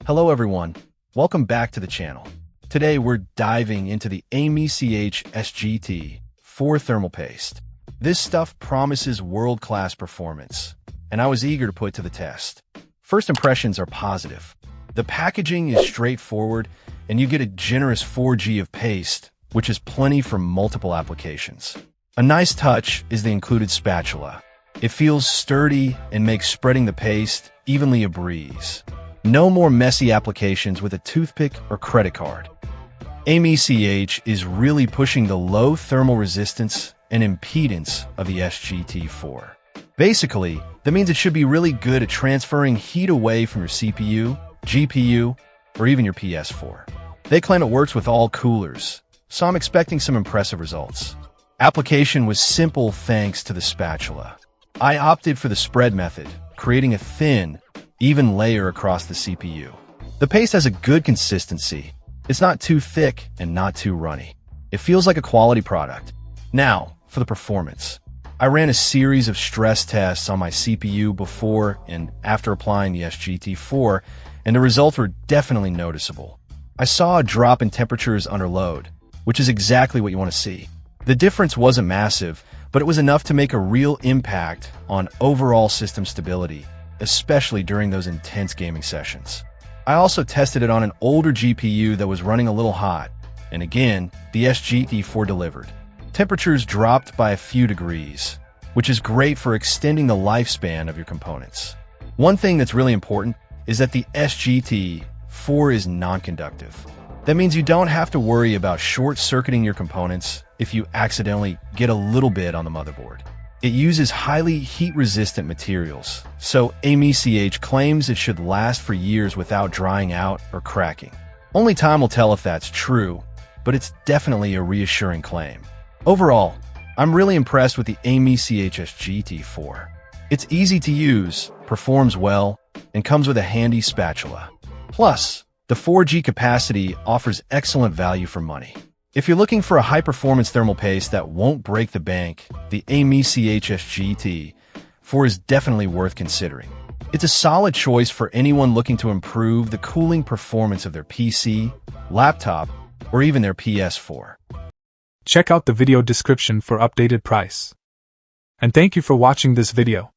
Hello everyone, welcome back to the channel. Today we're diving into the AMeCh SGT-4 thermal paste. This stuff promises world-class performance, and I was eager to put it to the test. First impressions are positive. The packaging is straightforward, and you get a generous 4G of paste, which is plenty for multiple applications. A nice touch is the included spatula. It feels sturdy and makes spreading the paste evenly a breeze. No more messy applications with a toothpick or credit card. AMeCh is really pushing the low thermal resistance and impedance of the SGT-4. Basically, that means it should be really good at transferring heat away from your CPU, GPU, or even your PS4. They claim it works with all coolers, so I'm expecting some impressive results. Application was simple thanks to the spatula. I opted for the spread method, creating a thin, even layer across the CPU. The paste has a good consistency. It's not too thick and not too runny. It feels like a quality product. Now, for the performance. I ran a series of stress tests on my CPU before and after applying the SGT-4, and the results were definitely noticeable. I saw a drop in temperatures under load, which is exactly what you want to see. The difference wasn't massive, but it was enough to make a real impact on overall system stability, especially during those intense gaming sessions. I also tested it on an older GPU that was running a little hot, and again, the SGT-4 delivered. Temperatures dropped by a few degrees, which is great for extending the lifespan of your components. One thing that's really important is that the SGT-4 is non-conductive. That means you don't have to worry about short-circuiting your components if you accidentally get a little bit on the motherboard. It uses highly heat-resistant materials, so AMeCh claims it should last for years without drying out or cracking. Only time will tell if that's true, but it's definitely a reassuring claim. Overall, I'm really impressed with the AMeCh SGT-4. It's easy to use, performs well, and comes with a handy spatula. Plus, the 4G capacity offers excellent value for money. If you're looking for a high-performance thermal paste that won't break the bank, the AMeCh SGT-4 is definitely worth considering. It's a solid choice for anyone looking to improve the cooling performance of their PC, laptop, or even their PS4. Check out the video description for updated price. And thank you for watching this video.